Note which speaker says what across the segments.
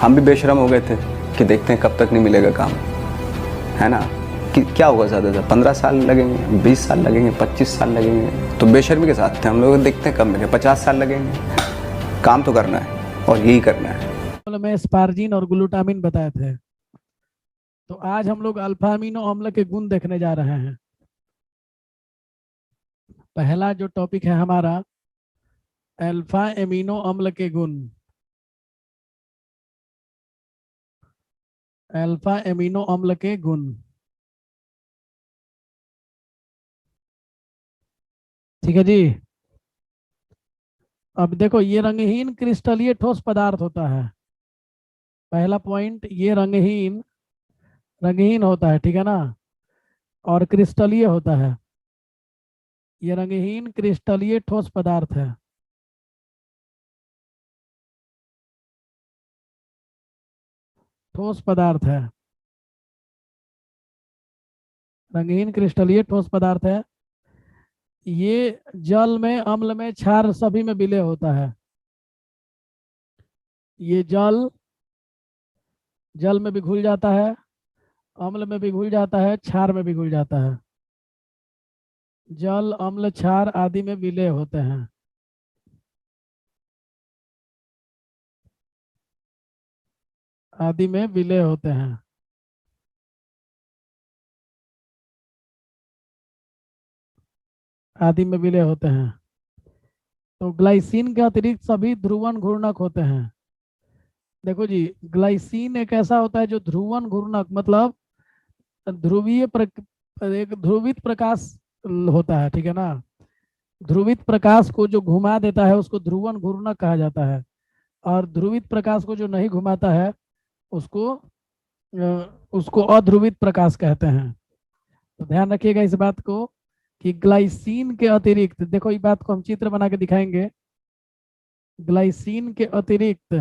Speaker 1: हम भी बेशरम हो गए थे कि देखते हैं कब तक नहीं मिलेगा काम, है ना। कि क्या होगा, ज़्यादा से 15 साल लगेंगे, 20 साल लगेंगे, 25 साल लगेंगे, तो बेशर्मी के साथ थे हम लोग। देखते हैं कब मिलेगा, 50 साल लगेंगे। काम तो करना है और यही करना है।
Speaker 2: में स्पार्जिन और ग्लूटामिन बताए थे। तो आज हम लोग अल्फा अमीनो अम्ल के गुण देखने जा रहे हैं। पहला जो टॉपिक है हमारा, अल्फा एमिनो अम्ल के गुण। अल्फा एमिनो अम्ल के गुण, ठीक है जी। अब देखो, ये रंगहीन क्रिस्टलीय ठोस पदार्थ होता है। पहला पॉइंट, ये रंगहीन रंगहीन होता है, ठीक है ना, और क्रिस्टलीय होता है। ये रंगहीन क्रिस्टलीय ठोस पदार्थ है। ठोस पदार्थ है, रंगहीन क्रिस्टलीय ठोस पदार्थ है। ये जल में, अम्ल में, क्षार सभी में विलय होता है। ये जल में भी घुल जाता है, अम्ल में भी घुल जाता है, क्षार में भी घुल जाता है। जल, अम्ल, क्षार आदि में विलय होते हैं। आदि में विलय होते हैं। आदि में विलय होते हैं। तो ग्लाइसिन के अतिरिक्त सभी ध्रुवन घूर्णक होते हैं। देखो जी, ग्लाइसिन एक ऐसा होता है जो ध्रुवन घूर्णक, मतलब एक ध्रुवित प्रकाश होता है, ठीक है ना। ध्रुवित प्रकाश को जो घुमा देता है उसको ध्रुवन घूर्णक कहा जाता है। और ध्रुवित प्रकाश को जो नहीं घुमाता है उसको उसको अध्रुवित प्रकाश कहते हैं। तो ध्यान रखिएगा इस बात को कि ग्लाइसिन के अतिरिक्त, देखो इस बात को हम चित्र बना के दिखाएंगे। ग्लाइसिन के अतिरिक्त,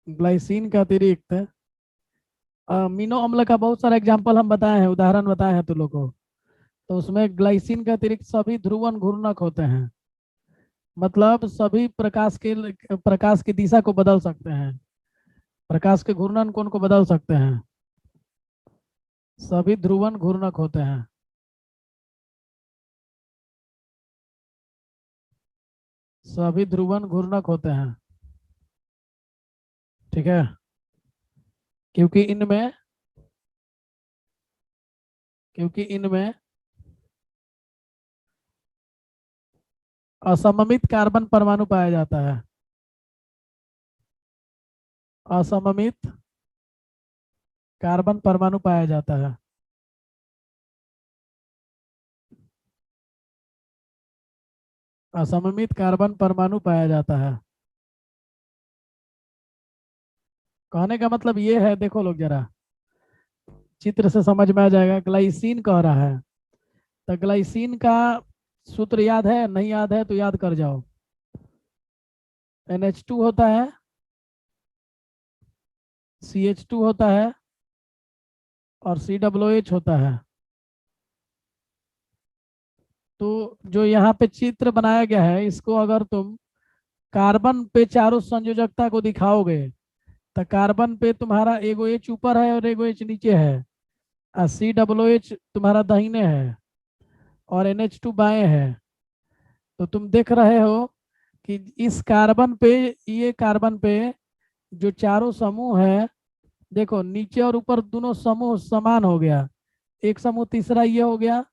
Speaker 2: ग्लाइसिन के अतिरिक्त अमीनो अम्ल का बहुत सारा एग्जाम्पल हम बताए हैं, उदाहरण बताए हैं तुम लोग को। तो उसमें ग्लाइसिन के अतिरिक्त सभी ध्रुवन घूर्णक होते हैं। मतलब सभी प्रकाश की दिशा को बदल सकते हैं। प्रकाश के घूर्णन कोण को बदल सकते हैं। सभी ध्रुवन घूर्णक होते हैं। सभी ध्रुवन घूर्णक होते हैं, ठीक है। क्योंकि इनमें क्योंकि इनमें असममित कार्बन परमाणु पाया जाता है। असममित कार्बन परमाणु पाया जाता है। असममित कार्बन परमाणु पाया जाता है। कहने का मतलब ये है, देखो लोग जरा, चित्र से समझ में आ जाएगा। ग्लाइसिन कह रहा है, तो ग्लाइसिन का सूत्र याद है? नहीं याद है तो याद कर जाओ। NH2 होता है, CH2 होता है और COOH होता है। तो जो यहाँ पे चित्र बनाया गया है, इसको अगर तुम कार्बन पे चारों संयोजकता को दिखाओगे तो कार्बन पे तुम्हारा एगो H ऊपर है और एगो H नीचे है, और COOH तुम्हारा दाहिने है और NH2 बाएं है। तो तुम देख रहे हो कि इस कार्बन पे, ये कार्बन पे जो चारों समूह है, देखो नीचे और ऊपर दोनों समूह समान हो गया। एक समूह तीसरा ये हो गया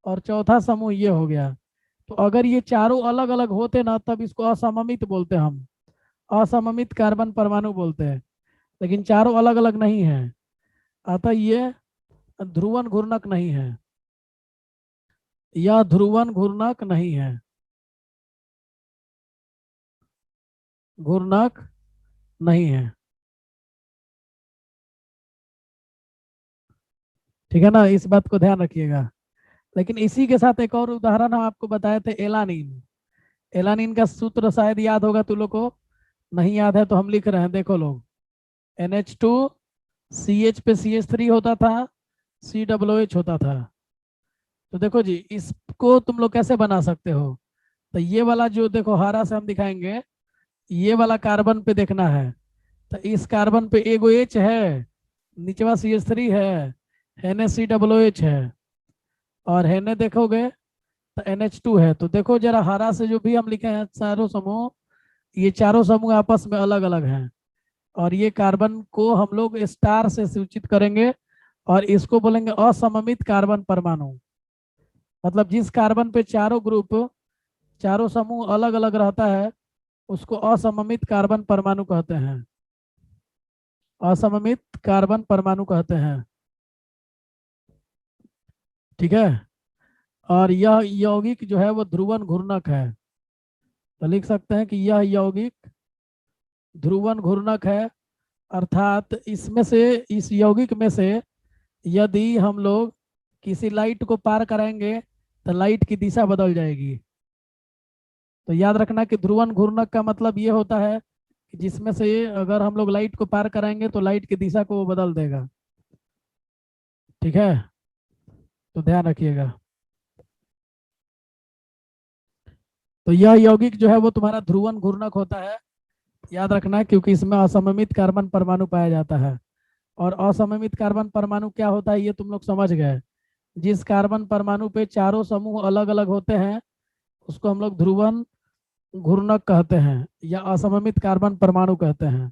Speaker 2: और चौथा समूह ये हो गया। तो अगर ये चारों अलग अलग होते ना, तब इसको असममित बोलते हैं हम। असममित कार्बन परमाणु बोलते हैं। लेकिन चारों अलग अलग नहीं है, अतः ये ध्रुवन घूर्णक नहीं है। यह ध्रुवन घूर्णक नहीं है। घूर्णक नहीं है, ठीक है ना। इस बात को ध्यान रखिएगा। लेकिन इसी के साथ एक और उदाहरण हम आपको बताए थे, एलानीन। एलानीन का सूत्र शायद याद होगा तुम लोग को। नहीं याद है तो हम लिख रहे हैं, देखो लोग। NH2, CH पे CH3 होता था, COOH होता था। तो देखो जी, इसको तुम लोग कैसे बना सकते हो। तो ये वाला जो देखो हरा से हम दिखाएंगे, ये वाला कार्बन पे देखना है। तो इस कार्बन पे एगो एच है, निचवा CH3 है, NaCOOH है, और हेने देखोगे तो NH2 है। तो देखो जरा हरा से जो भी हम लिखे हैं चारों समूह, ये चारों समूह आपस में अलग अलग हैं, और ये कार्बन को हम लोग स्टार से सूचित करेंगे, और इसको बोलेंगे असममित कार्बन परमाणु। मतलब जिस कार्बन पे चारों ग्रुप, चारों समूह अलग अलग रहता है, उसको असममित कार्बन परमाणु कहते हैं, असममित कार्बन परमाणु कहते हैं। ठीक है। और यह यौगिक जो है वो ध्रुवन घूर्णक है। तो लिख सकते हैं कि यह यौगिक ध्रुवन घूर्णक है, अर्थात इसमें से, इस यौगिक में से यदि हम लोग किसी लाइट को पार कराएंगे तो लाइट की दिशा बदल जाएगी। तो याद रखना कि ध्रुवन घूर्णक का मतलब ये होता है कि जिसमें से अगर हम लोग लाइट को पार कराएंगे तो लाइट की दिशा को वो बदल देगा। ठीक है, तो ध्यान रखिएगा। तो यह यौगिक जो है वो तुम्हारा ध्रुवन घूर्णक होता है, याद रखना, क्योंकि इसमें असममित कार्बन परमाणु पाया जाता है। और असममित कार्बन परमाणु क्या होता है ये तुम लोग समझ गए। जिस कार्बन परमाणु पे चारों समूह अलग अलग होते हैं उसको हम लोग ध्रुवन घूर्णक कहते हैं, या असममित कार्बन परमाणु कहते हैं।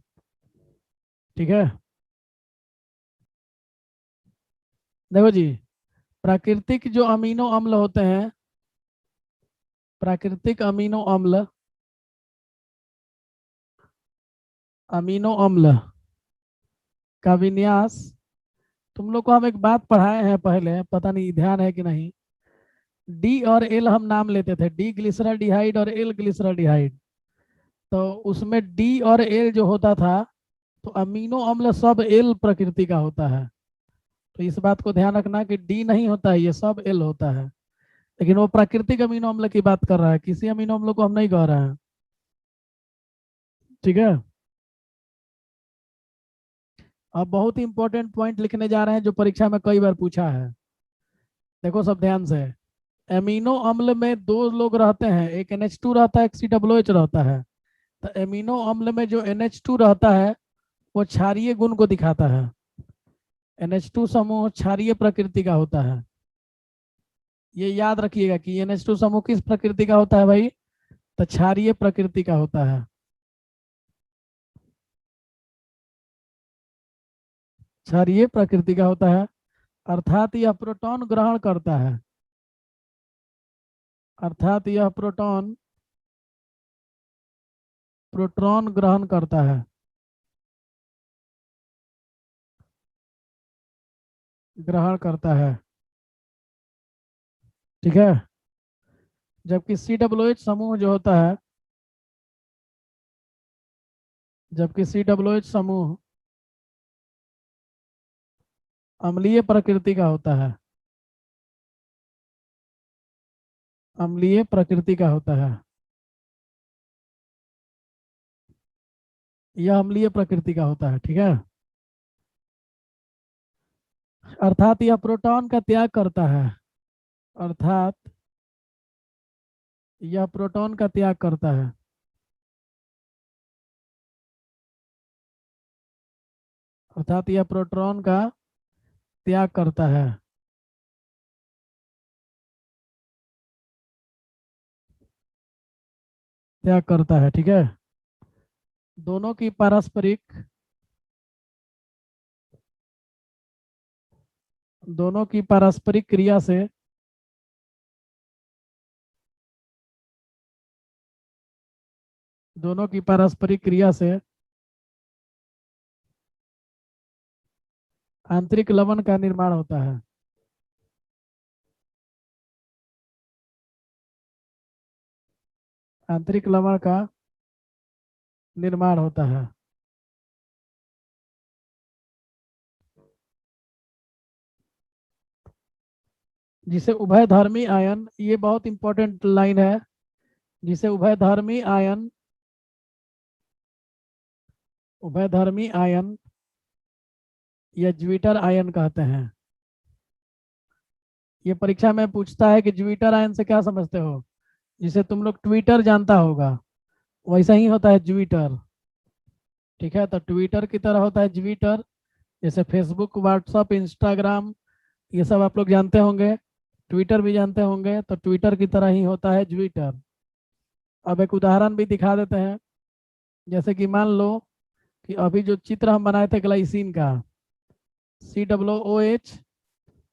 Speaker 2: ठीक है। देखो जी, प्राकृतिक जो अमीनो अम्ल होते हैं, प्राकृतिक अमीनो अम्ल, अमीनो अम्ल का विन्यास, तुम लोग को हम एक बात पढ़ाए हैं पहले, पता नहीं ध्यान है कि नहीं। डी और एल हम नाम लेते थे, डी ग्लिसरॉल्डिहाइड और एल ग्लिसरॉल्डिहाइड। तो उसमें डी और एल जो होता था, तो अमीनो अम्ल सब एल प्रकृति का होता है। तो इस बात को ध्यान रखना कि डी नहीं होता है, ये सब एल होता है। लेकिन वो प्राकृतिक अमीनो अम्ल की बात कर रहा है, किसी अमीनो अम्ल को हम नहीं कह रहे हैं। ठीक है। अब बहुत ही इंपॉर्टेंट पॉइंट लिखने जा रहे हैं जो परीक्षा में कई बार पूछा है। देखो सब ध्यान से। एमिनो अम्ल में दो लोग रहते हैं, एक NH2 रहता है, एक COOH रहता है। तो एमिनो अम्ल में जो NH2 रहता है वो क्षारीय गुण को दिखाता है। NH2 समूह क्षारीय प्रकृति का होता है। ये याद रखिएगा कि NH2 समूह किस प्रकृति का होता है भाई, तो क्षारीय प्रकृति का होता है। क्षारीय प्रकृति का होता है, अर्थात यह प्रोटॉन ग्रहण करता है, अर्थात यह प्रोटॉन प्रोटॉन ग्रहण करता है, ग्रहण करता है। ठीक है। जबकि COOH समूह जो होता है, जबकि COOH समूह अम्लीय प्रकृति का होता है, अम्लीय प्रकृति का होता है। यह अम्लीय प्रकृति का होता है। ठीक है। अर्थात यह प्रोटॉन का त्याग करता है, अर्थात यह प्रोटॉन का त्याग करता है, अर्थात यह प्रोटॉन का त्याग करता है। त्याग करता है। ठीक है। दोनों की पारस्परिक, दोनों की पारस्परिक क्रिया से, दोनों की पारस्परिक क्रिया से आंतरिक लवण का निर्माण होता है। आंतरिक लवण का निर्माण होता है। जिसे उभयधर्मी आयन, ये बहुत इंपॉर्टेंट लाइन है, जिसे उभयधर्मी आयन, उभयधर्मी आयन या ज्विटर आयन कहते हैं। ये परीक्षा में पूछता है कि ज्विटर आयन से क्या समझते हो, जिसे तुम लोग ट्विटर जानता होगा, वैसा ही होता है ज्विटर। ठीक है, तो ट्विटर की तरह होता है ज्विटर, जैसे फेसबुक, व्हाट्सअप, इंस्टाग्राम, ये सब आप लोग जानते होंगे। ट्विटर भी जानते होंगे, तो ट्विटर की तरह ही होता है ज्विटर। अब एक उदाहरण भी दिखा देते हैं। जैसे कि मान लो कि अभी जो चित्र हम बनाए थे ग्लाइसिन का, COOH,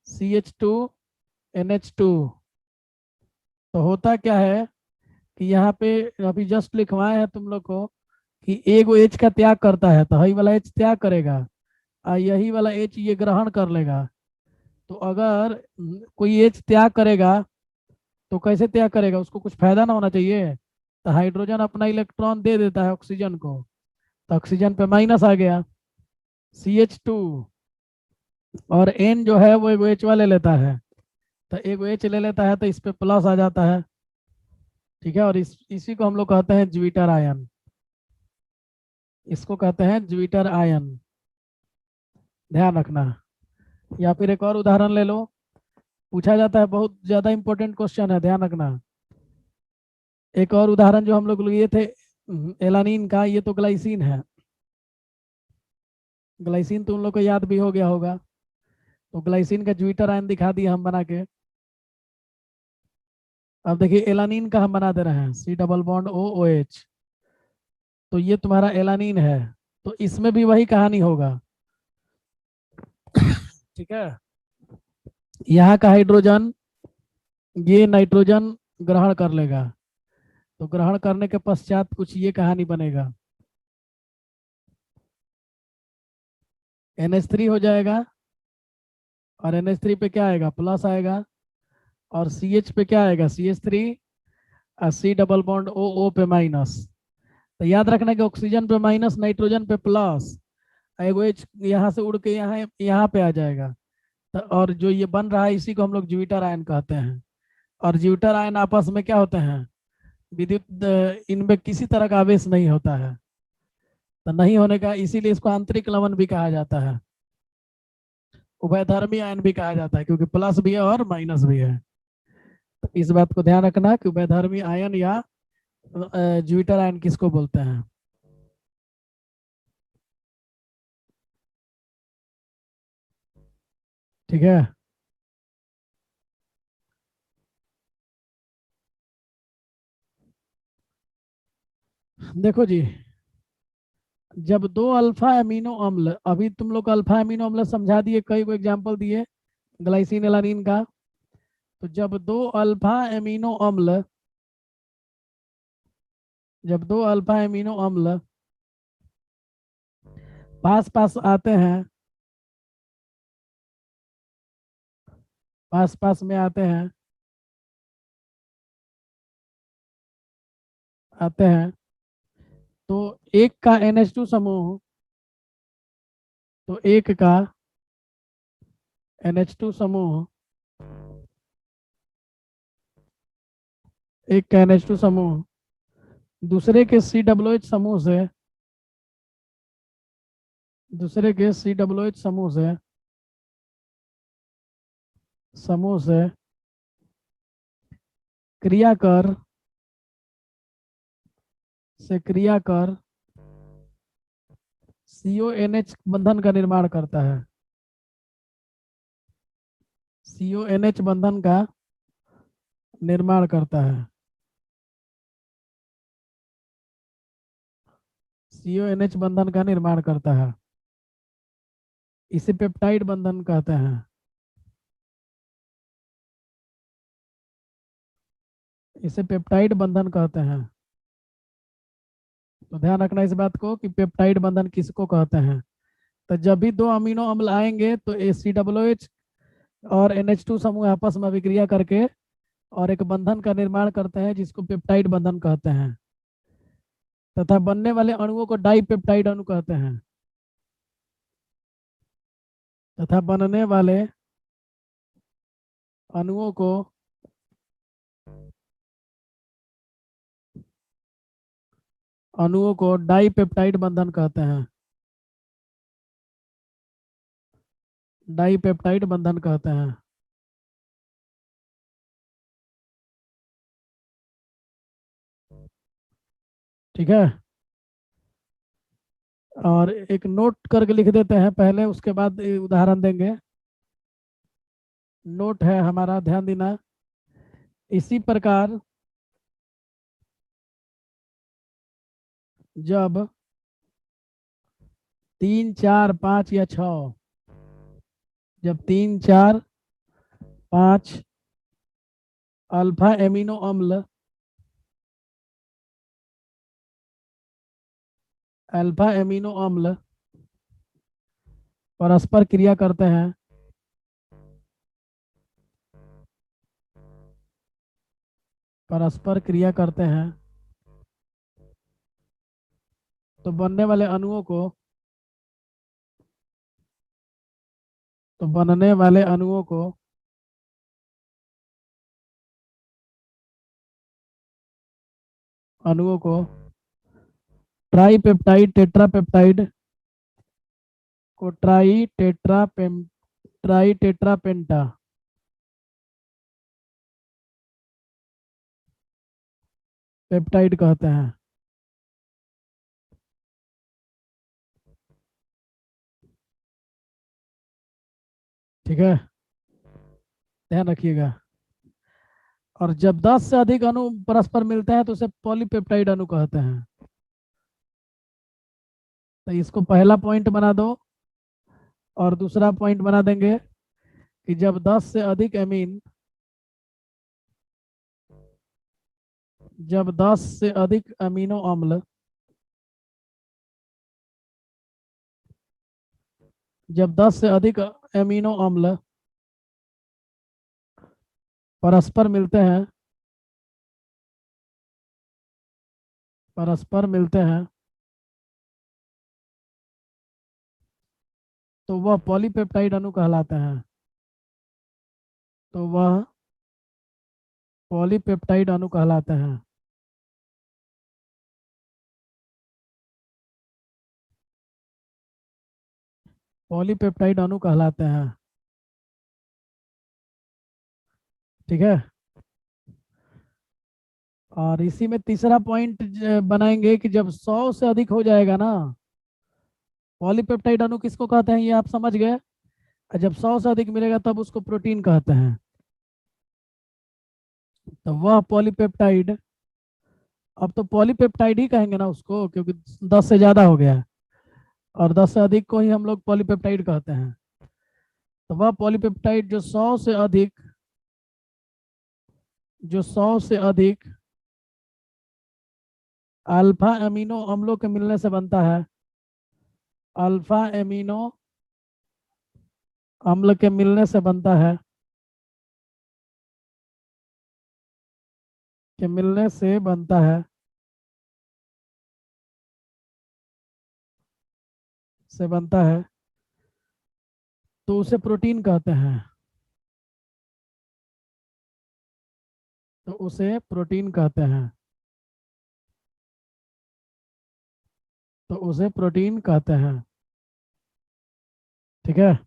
Speaker 2: CH2, NH2, तो होता क्या है कि यहाँ पे अभी जस्ट लिखवाए हैं तुम लोग को कि एक एच का त्याग करता है, तो हई वाला एच त्याग करेगा और यही वाला एच ये ग्रहण कर लेगा। तो अगर कोई एच त्याग करेगा तो कैसे त्याग करेगा, उसको कुछ फायदा ना होना चाहिए। तो हाइड्रोजन अपना इलेक्ट्रॉन दे देता है ऑक्सीजन को, तो ऑक्सीजन पे माइनस आ गया, CH2। और N जो है वो एगो एच वाले लेता है, तो एगो एच ले लेता है तो इस पे प्लस आ जाता है। ठीक है, और इसी को हम लोग कहते हैं ज्विटर आयन। इसको कहते हैं ज्विटर आयन, ध्यान रखना। या फिर एक और उदाहरण ले लो, पूछा जाता है, बहुत ज्यादा इंपॉर्टेंट क्वेश्चन है, ध्यान रखना। एक और उदाहरण जो हम लोग लिए थे एलानीन का, ये तो ग्लाइसिन है। ग्लाइसिन तो उन लोग को याद भी हो गया होगा। तो ग्लाइसिन का ज्विटर आयन दिखा दिया हम बना के। अब देखिए एलानीन का हम बना दे रहे हैं, C डबल बॉन्ड OOH। तो ये तुम्हारा एलानीन है, तो इसमें भी वही कहानी होगा। ठीक है, यहाँ का हाइड्रोजन ये नाइट्रोजन ग्रहण कर लेगा, तो ग्रहण करने के पश्चात कुछ ये कहानी बनेगा, NH3 हो जाएगा। और NH3 पे क्या आएगा, प्लस आएगा। और CH पे क्या आएगा, CH3। और C डबल बॉन्ड OO पे माइनस। तो याद रखना कि ऑक्सीजन पे माइनस, नाइट्रोजन पे प्लस, एगो एच यहाँ से उड़ के यहाँ यहाँ पे आ जाएगा। तो और जो ये बन रहा है इसी को हम लोग ज्विटर आयन कहते हैं। और ज्विटर आयन आपस में क्या होते हैं, विद्युत इनमें किसी तरह का आवेश नहीं होता है। तो नहीं होने का इसीलिए इसको आंतरिक लवण भी कहा जाता है, उभयधर्मी आयन भी कहा जाता है, क्योंकि प्लस भी है और माइनस भी है। तो इस बात को ध्यान रखना कि उभयधर्मी आयन या ज्विटर आयन किसको बोलते हैं। ठीक है, देखो जी, जब दो अल्फा एमिनो अम्ल, अभी तुम लोग अल्फा एमिनो अम्ल समझा दिए, कई को एग्जांपल दिए ग्लाइसिन एलानिन का। तो जब दो अल्फा एमिनो अम्ल पास पास आते हैं, पास पास में आते हैं, आते हैं, तो एक का NH2 समूह, तो एक का NH2 समूह, एक का NH2 समूह दूसरे के COOH समूह से, दूसरे के COOH समूह से क्रिया कर क्रिया कर CONH बंधन का निर्माण करता है। CONH बंधन का निर्माण करता है। CONH बंधन का निर्माण करता है, इसे पेप्टाइड बंधन कहते हैं। इसे पेप्टाइड बंधन कहते हैं। तो ध्यान रखना इस बात को कि पेप्टाइड बंधन किसको कहते हैं। तो जब भी दो अमीनो अम्ल आएंगे तो COOH और NH2 समूह आपस में अभिक्रिया करके और एक बंधन का निर्माण करते हैं, जिसको पेप्टाइड बंधन कहते हैं। तथा बनने वाले अणुओं को डाइपेप्टाइड अणु कहते हैं। तथा बनने वाले अणुओं को डाइपेप्टाइड बंधन कहते हैं। डाइपेप्टाइड बंधन कहते हैं। ठीक है, और एक नोट करके लिख देते हैं पहले, उसके बाद उदाहरण देंगे। नोट है हमारा, ध्यान देना। इसी प्रकार जब 3 4 5 या 6, जब 3 4 5 अल्फा एमिनो अम्ल, अल्फा एमिनो अम्ल परस्पर क्रिया करते हैं, परस्पर क्रिया करते हैं, तो बनने वाले अणुओं को, तो बनने वाले अणुओं को अणुओं को ट्राईपेप्टाइड टेट्रापेप्टाइड को ट्राई टेट्रापेंटा पेप्टाइड कहते हैं। ठीक है, ध्यान रखिएगा। और जब 10 से अधिक अणु परस्पर मिलते हैं तो उसे पॉलीपेप्टाइड अणु कहते हैं। तो इसको पहला पॉइंट बना दो, और दूसरा पॉइंट बना देंगे कि जब 10 से अधिक एमीन, जब 10 से अधिक अमीनो अम्ल, जब 10 से अधिक एमिनो अम्ल परस्पर मिलते हैं, परस्पर मिलते हैं, तो वह पॉलीपेप्टाइड अणु कहलाते हैं। तो वह पॉलीपेप्टाइड अणु कहलाते हैं। पॉलीपेप्टाइड अणु कहलाते हैं। ठीक है, और इसी में तीसरा पॉइंट बनाएंगे कि जब 100 से अधिक हो जाएगा ना, पॉलीपेप्टाइड अणु किसको कहते हैं ये आप समझ गए। और जब 100 से अधिक मिलेगा तब उसको प्रोटीन कहते हैं। तो वह पॉलीपेप्टाइड, अब तो पॉलीपेप्टाइड ही कहेंगे ना उसको, क्योंकि 10 से ज्यादा हो गया है, और 10 से अधिक को ही हम लोग पॉलीपेप्टाइड कहते हैं। तो वह पॉलीपेप्टाइड जो 100 से अधिक, जो 100 से अधिक अल्फा एमिनो अम्लों के मिलने से बनता है, अल्फा एमिनो अम्ल के मिलने से बनता है, के मिलने से बनता है, से बनता है, तो उसे प्रोटीन कहते हैं। तो उसे प्रोटीन कहते हैं। तो उसे प्रोटीन कहते हैं। ठीक है,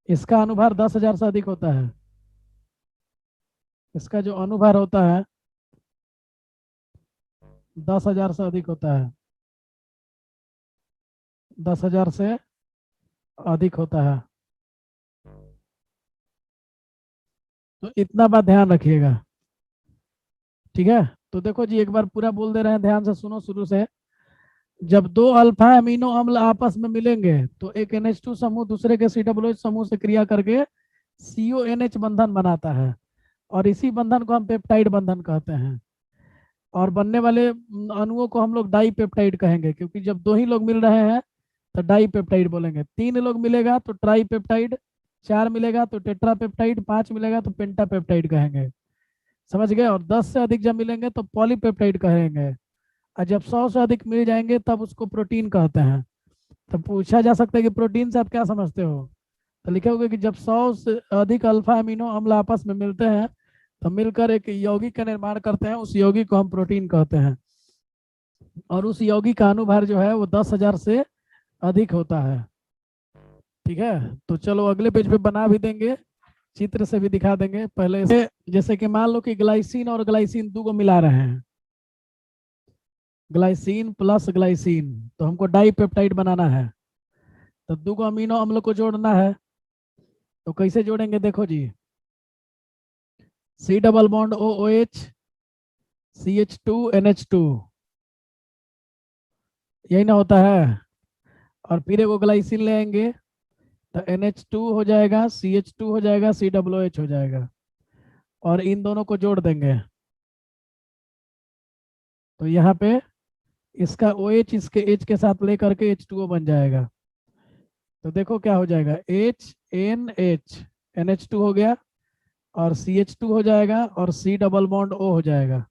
Speaker 2: इसका अनुभार 10,000 से अधिक होता है। इसका जो अनुभार होता है 10,000 से अधिक होता है, 10,000 से अधिक होता है। तो इतना बात ध्यान रखिएगा। ठीक है, तो देखो जी, एक बार पूरा बोल दे रहे हैं, ध्यान से सुनो शुरू से। जब दो अल्फा अमीनो अम्ल आपस में मिलेंगे तो एक NH2 समूह दूसरे के COOH समूह से क्रिया करके CONH बंधन बनाता है, और इसी बंधन को हम पेप्टाइड बंधन कहते हैं। और बनने वाले अणुओं को हम लोग डाई पेप्टाइड कहेंगे, क्योंकि जब दो ही लोग मिल रहे हैं तो डाई पेप्टाइड बोलेंगे। 3 लोग मिलेगा तो ट्राई पेप्टाइड, 4 मिलेगा तो टेट्रा पेप्टाइड, 5 मिलेगा तो पेंटा पेप्टाइड कहेंगे। समझ गए। और 10 से अधिक जब मिलेंगे तो पॉलीपेप्टाइड कहेंगे, और जब 100 से अधिक मिल जाएंगे तब उसको प्रोटीन कहते हैं। तो पूछा जा सकता है कि प्रोटीन से आप क्या समझते हो, तो लिखे होगा कि जब 100 से अधिक अल्फा अमीनो अम्ल आपस में मिलते हैं तो मिलकर एक यौगिक का निर्माण करते हैं, उस यौगिक को हम प्रोटीन कहते हैं। और उस यौगिक का अनुभार जो है वो 10,000 से अधिक होता है। ठीक है, तो चलो अगले पेज पे बना भी देंगे, चित्र से भी दिखा देंगे। पहले से जैसे कि मान लो कि ग्लाइसिन और ग्लाइसिन दो को मिला रहे हैं, ग्लाइसिन प्लस ग्लाइसिन, तो हमको डाई पेप्टाइड बनाना है, तो दो अमीनो अम्ल को जोड़ना है। तो कैसे जोड़ेंगे, देखो जी, C double bond O O H, C H two N H two, यही ना होता है। और फिर एगो ग्लाइसिन ले आएंगे, तो एन एच टू हो जाएगा, सी एच टू हो जाएगा, सी डब्ल्यू एच हो जाएगा, और इन दोनों को जोड़ देंगे। तो यहाँ पे इसका ओ एच इसके एच के साथ लेकर के एच टू ओ बन जाएगा। तो देखो क्या हो जाएगा, H N H, N H two हो गया, और सी एच टू हो जाएगा, और सी डबल बॉन्ड ओ हो जाएगा,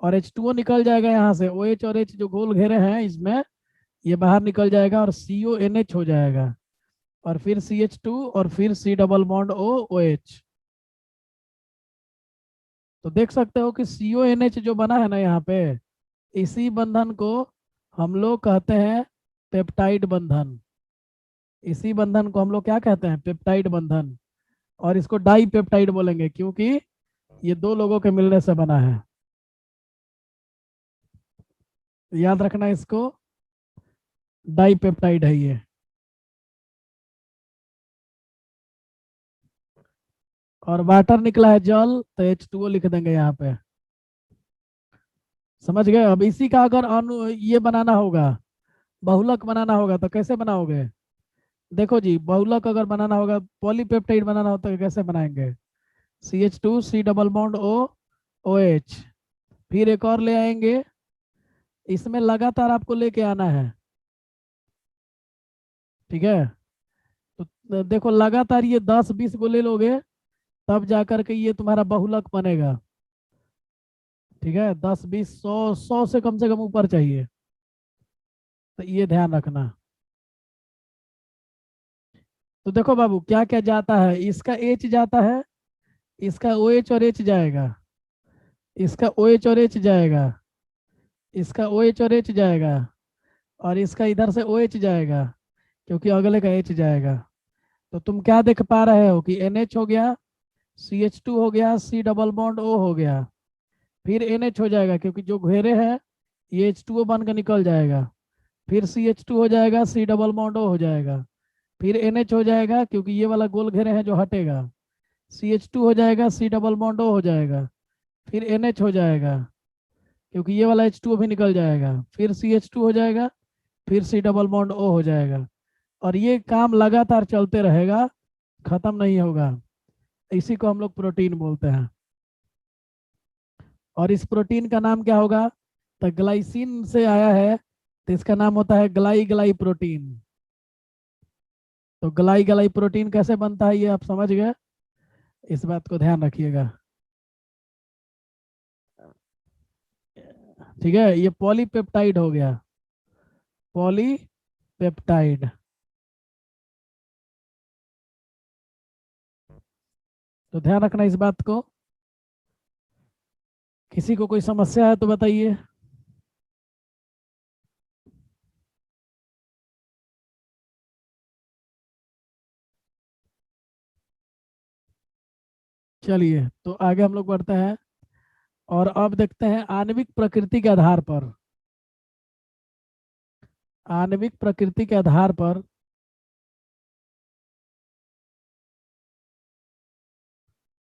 Speaker 2: और एच टू ओ निकल जाएगा यहाँ से, ओ एच और एच जो गोल घेरे हैं इसमें, ये बाहर निकल जाएगा, और सी ओ एन एच हो जाएगा, और फिर सी एच टू, और फिर C double bond O O H. तो देख सकते हो कि सी ओ एन एच जो बना है ना यहाँ पे, इसी बंधन को हम लोग कहते हैं पेप्टाइड बंधन। इसी बंधन को हम लोग क्या कहते हैं, पेप्टाइड बंधन। और इसको डाई पेप्टाइड बोलेंगे, क्योंकि ये दो लोगों के मिलने से बना है। याद रखना इसको, डाई पेप्टाइड है ये। और वाटर निकला है जल, तो एच टू ओ लिख देंगे यहाँ पे। समझ गए। अब इसी का अगर अणु ये बनाना होगा, बहुलक बनाना होगा, तो कैसे बनाओगे, देखो जी, बहुलक अगर बनाना होगा, पॉलीपेप्टाइड बनाना होता है, कैसे बनाएंगे, C H two C double bond O O H, फिर एक और ले आएंगे, इसमें लगातार आपको लेके आना है, ठीक है। तो देखो लगातार ये 10-20 को ले लोगे, तब जाकर के ये तुम्हारा बहुलक बनेगा, ठीक है। 10-20 100, 100 से कम ऊपर चाहिए, तो ये ध्यान रखना। तो देखो बाबू, क्या क्या जाता है, इसका एच जाता है, इसका ओ एच और एच जाएगा, इसका ओ एच और एच जाएगा, इसका ओ एच और एच जाएगा, और इसका इधर से ओ एच जाएगा, क्योंकि अगले का एच जाएगा। तो तुम क्या देख पा रहे हो कि एन एच हो गया, सी एच टू हो गया, सी डबल बॉन्ड ओ हो गया, फिर एन एच हो जाएगा, क्योंकि जो घेरे हैं ये एच टू ओ बन के निकल जाएगा, फिर सी एच टू हो जाएगा, सी डबल बॉन्ड ओ हो जाएगा, फिर एन एच हो जाएगा, क्योंकि ये वाला गोल घेरे हैं जो हटेगा, सी एच टू हो जाएगा, सी डबल बॉन्ड ओ हो जाएगा, फिर एन एच हो जाएगा, क्योंकि ये वाला एच टू ओ भी निकल जाएगा, फिर सी एच टू हो जाएगा, फिर सी डबल बॉन्ड ओ हो जाएगा। और ये काम लगातार चलते रहेगा, खत्म नहीं होगा। इसी को हम लोग प्रोटीन बोलते हैं। और इस प्रोटीन का नाम क्या होगा, तो ग्लाइसिन से आया है, तो इसका नाम होता है ग्लाई ग्लाई प्रोटीन। तो ग्लाई ग्लाई प्रोटीन कैसे बनता है ये आप समझ गए, इस बात को ध्यान रखिएगा, ठीक है। ये पॉलीपेप्टाइड हो गया, पॉलीपेप्टाइड। तो ध्यान रखना इस बात को। किसी को कोई समस्या है तो बताइए। चलिए, तो आगे हम लोग बढ़ते हैं, और अब देखते हैं आणविक प्रकृति के आधार पर, आणविक प्रकृति के आधार पर,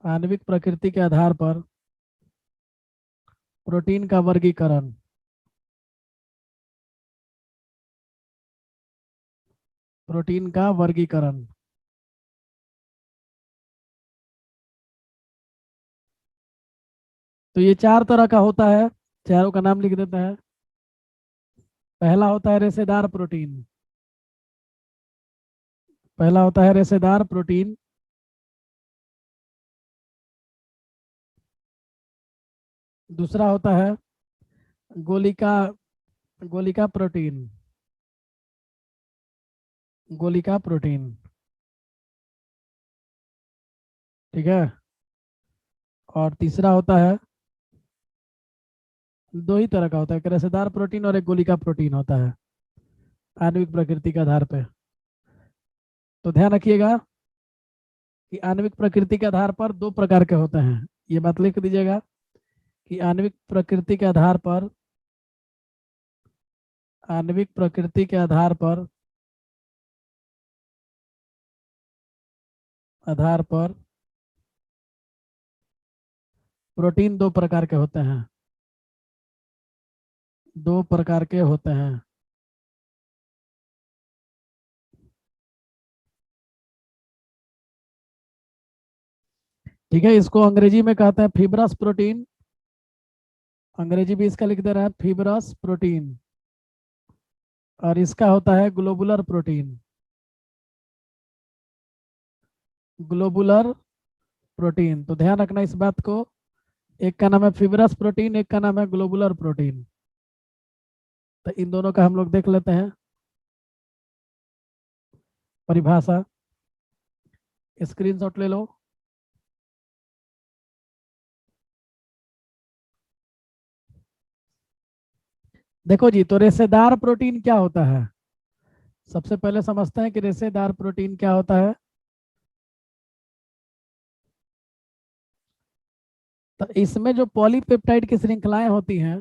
Speaker 2: आणविक प्रकृति के आधार पर प्रोटीन का वर्गीकरण, प्रोटीन का वर्गीकरण। तो ये 4 तरह का होता है, चारों का नाम लिख देते हैं। पहला होता है रेशेदार प्रोटीन, पहला होता है रेशेदार प्रोटीन। दूसरा होता है गोलिका, गोलिका प्रोटीन, गोलिका प्रोटीन, ठीक है। और तीसरा होता है, दो ही तरह का होता है, एक रेशेदार प्रोटीन और एक गोलिका प्रोटीन होता है, आणविक प्रकृति के आधार पर। तो ध्यान रखिएगा कि आणविक प्रकृति के आधार पर 2 प्रकार के होते हैं, ये बात लिख दीजिएगा कि आणविक प्रकृति के आधार पर आणविक प्रकृति के आधार पर प्रोटीन दो प्रकार के होते हैं। दो प्रकार के होते हैं। ठीक है, इसको अंग्रेजी में कहते हैं फिब्रस प्रोटीन। अंग्रेजी भी इसका लिख दे रहा है फिब्रस प्रोटीन। और इसका होता है ग्लोबुलर प्रोटीन। ग्लोबुलर प्रोटीन, तो ध्यान रखना इस बात को। एक का नाम है फिब्रस प्रोटीन, एक का नाम है ग्लोबुलर प्रोटीन। तो इन दोनों का हम लोग देख लेते हैं परिभाषा। स्क्रीनशॉट ले लो। देखो जी, तो रेशेदार प्रोटीन क्या होता है? सबसे पहले समझते हैं कि रेशेदार प्रोटीन क्या होता है। तो इसमें जो पॉलीपेप्टाइड की श्रृंखलाएं होती हैं,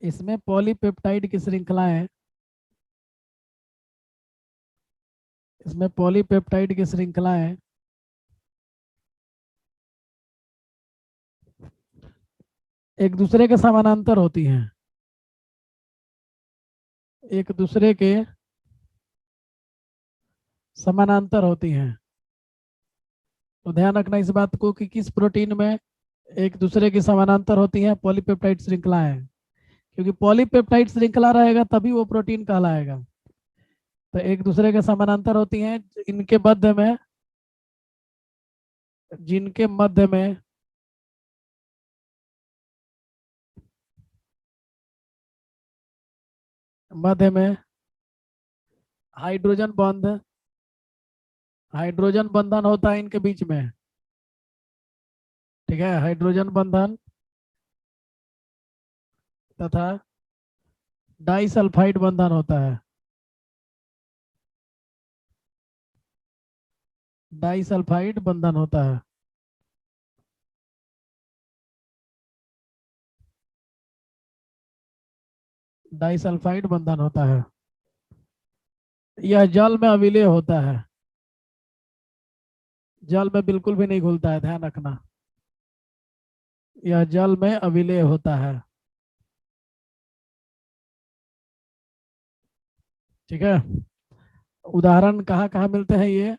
Speaker 2: इसमें पॉलीपेप्टाइड की श्रृंखलाएं इसमें पॉलीपेप्टाइड की श्रृंखलाएं एक दूसरे के समानांतर होती हैं। एक दूसरे के समानांतर होती हैं। तो ध्यान रखना इस बात को कि किस प्रोटीन में एक दूसरे की समानांतर होती हैं पॉलीपेप्टाइड श्रृंखलाएं। क्योंकि पॉलीपेप्टाइड श्रृंखला रहेगा तभी वो प्रोटीन कहलाएगा। तो एक दूसरे के समानांतर होती हैं इनके मध्य में, जिनके मध्य में हाइड्रोजन बॉन्ड, हाइड्रोजन बंधन होता है इनके बीच में। ठीक है, हाइड्रोजन बंधन तथा डाइसल्फाइड बंधन होता है। डाइसल्फाइड बंधन होता है। डाइसल्फाइड बंधन होता है। यह जल में अविलेय होता है। जल में बिल्कुल भी नहीं घुलता है, ध्यान रखना। यह जल में अविलेय होता है। ठीक है, उदाहरण कहाँ कहाँ मिलते हैं ये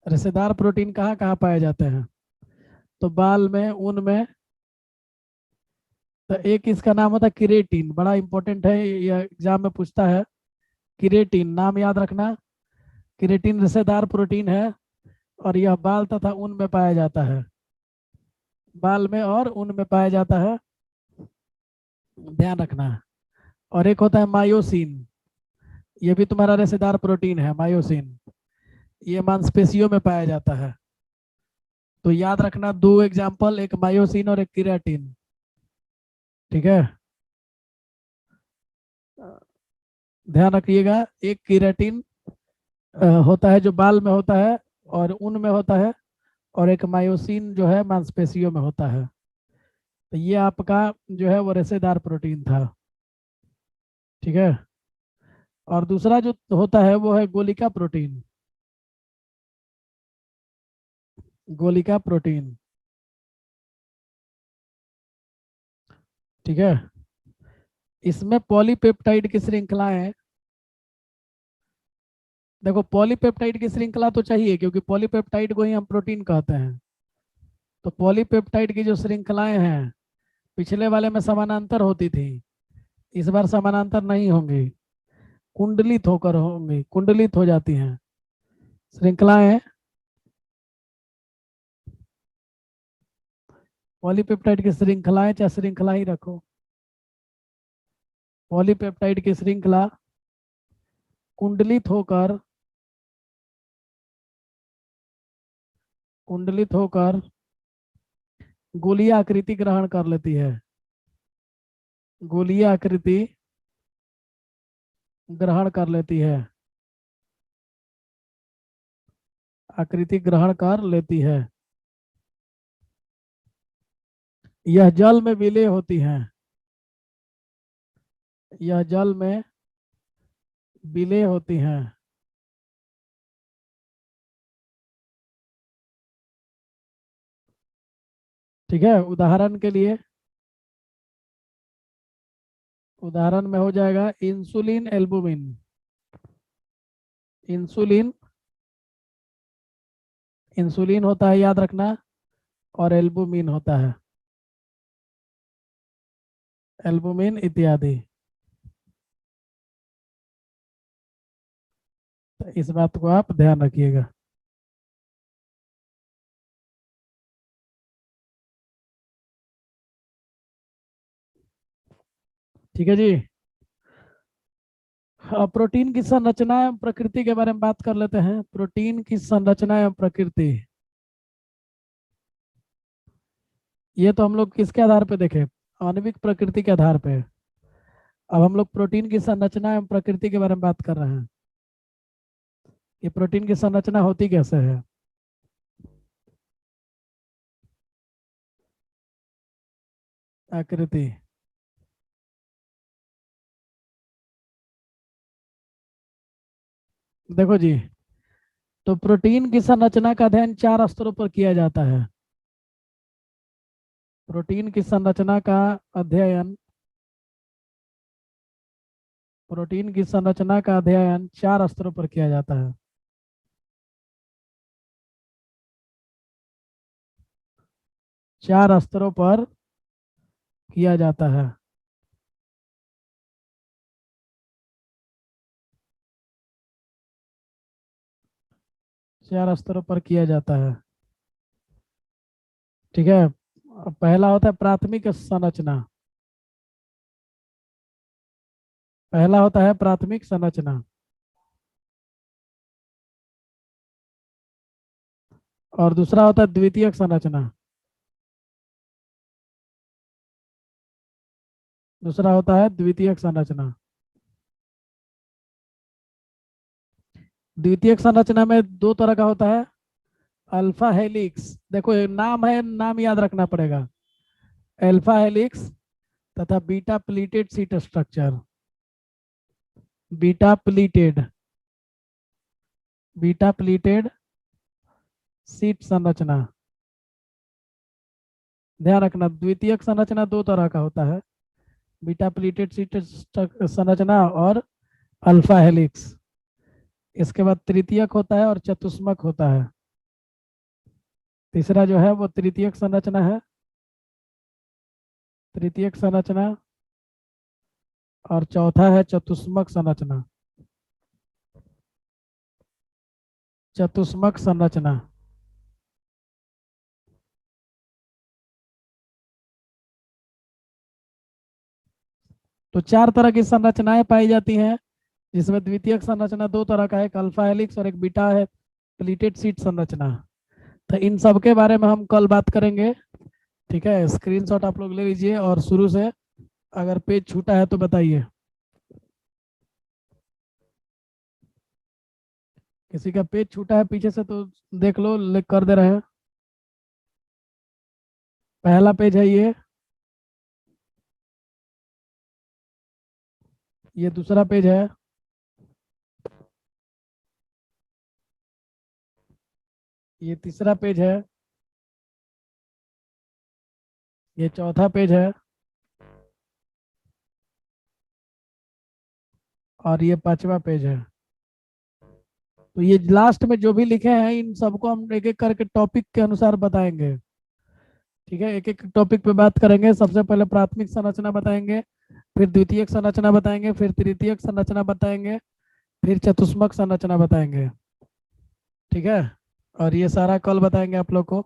Speaker 2: रेशेदार प्रोटीन, कहाँ कहाँ पाए जाते हैं? तो बाल में, ऊन में। तो एक इसका नाम होता है किरेटिन, बड़ा इंपॉर्टेंट है, यह एग्जाम में पूछता है। किरेटिन नाम याद रखना। किरेटिन रेशेदार प्रोटीन है और यह बाल तथा ऊन में पाया जाता है। बाल में और ऊन में पाया जाता है, ध्यान रखना। और एक होता है मायोसिन। ये भी तुम्हारा रेशेदार प्रोटीन है, मायोसिन। ये मांसपेशियों में पाया जाता है। तो याद रखना दो एग्जाम्पल, एक मायोसिन और एक किरेटिन। ठीक है, ध्यान रखिएगा। एक किरेटिन होता है जो बाल में होता है और ऊन में होता है, और एक मायोसिन जो है मांसपेशियों में होता है। तो ये आपका जो है वो रेशेदार प्रोटीन था। ठीक है, और दूसरा जो होता है वो है गोलिका प्रोटीन। गोलिका प्रोटीन। ठीक है, इसमें पॉलीपेप्टाइड की श्रृंखलाएं, देखो पॉलीपेप्टाइड की श्रृंखला तो चाहिए क्योंकि पॉलीपेप्टाइड को ही हम प्रोटीन कहते हैं। तो पॉलीपेप्टाइड की जो श्रृंखलाएं हैं, पिछले वाले में समानांतर होती थी, इस बार समानांतर नहीं होंगी, कुंडलित होकर होंगी, कुंडलित हो जाती हैं श्रृंखलाएं। पॉलीपेप्टाइड की श्रृंखलाएं, चाहे श्रृंखला ही रखो, पॉलीपेप्टाइड की श्रृंखला कुंडलित होकर, कुंडलित होकर गोलीय आकृति ग्रहण कर लेती है। गोलीय आकृति ग्रहण कर लेती है। आकृति ग्रहण कर लेती है। यह जल में विलय होती हैं, यह जल में विलय होती हैं। ठीक है, उदाहरण के लिए, उदाहरण में हो जाएगा इंसुलिन, एल्बुमिन। इंसुलिन, इंसुलिन होता है, याद रखना, और एल्बुमिन होता है, एल्बुमिन इत्यादि। तो इस बात को आप ध्यान रखिएगा। ठीक है जी। प्रोटीन की संरचना एवं प्रकृति के बारे में बात कर लेते हैं। प्रोटीन की संरचना एवं प्रकृति, ये तो हम लोग किसके आधार पे देखे, आणविक प्रकृति के आधार पे। अब हम लोग प्रोटीन की संरचना एवं प्रकृति के बारे में बात कर रहे हैं। ये प्रोटीन की संरचना होती कैसे है। आकृति, देखो जी, तो प्रोटीन की संरचना का अध्ययन 4 स्तरों पर किया जाता है। प्रोटीन की संरचना का अध्ययन, प्रोटीन की संरचना का अध्ययन 4 स्तरों पर किया जाता है। चार स्तरों पर किया जाता है। चार स्तरों पर किया जाता है। ठीक है, अब पहला होता है प्राथमिक संरचना। पहला होता है प्राथमिक संरचना, और दूसरा होता है द्वितीयक संरचना। दूसरा होता है द्वितीयक संरचना। द्वितीयक संरचना में दो तरह का होता है, अल्फा हेलिक्स, देखो ये नाम है, नाम याद रखना पड़ेगा, अल्फा हेलिक्स तथा beta pleated seat structure. Beta pleated, beta pleated seat संरचना। ध्यान रखना, द्वितीयक संरचना दो तरह का होता है, बीटा प्लीटेड सीट संरचना और अल्फा हेलिक्स। इसके बाद तृतीयक होता है और चतुष्मक होता है। तीसरा जो है वो तृतीयक संरचना है, तृतीयक संरचना, और चौथा है चतुष्मक संरचना। चतुष्मक संरचना। तो चार तरह की संरचनाएं पाई जाती हैं, जिसमें द्वितीयक संरचना दो तरह का है, एक अल्फा हेलिक्स और एक बीटा है प्लीटेड सीट संरचना। तो इन सब के बारे में हम कल बात करेंगे। ठीक है, स्क्रीनशॉट आप लोग ले लीजिए और शुरू से, अगर पेज छूटा है तो बताइए। किसी का पेज छूटा है पीछे से तो देख लो, लिख कर दे रहे हैं। पहला पेज है ये दूसरा पेज है, ये तीसरा पेज है, ये चौथा पेज है, और ये पांचवा पेज है। तो ये लास्ट में जो भी लिखे हैं इन सबको हम एक एक करके टॉपिक के अनुसार बताएंगे। ठीक है, एक एक टॉपिक पे बात करेंगे। सबसे पहले प्राथमिक संरचना बताएंगे, फिर द्वितीयक संरचना बताएंगे, फिर तृतीयक संरचना बताएंगे, फिर चतुष्मक संरचना बताएंगे। ठीक है, और ये सारा कल बताएंगे आप लोग को।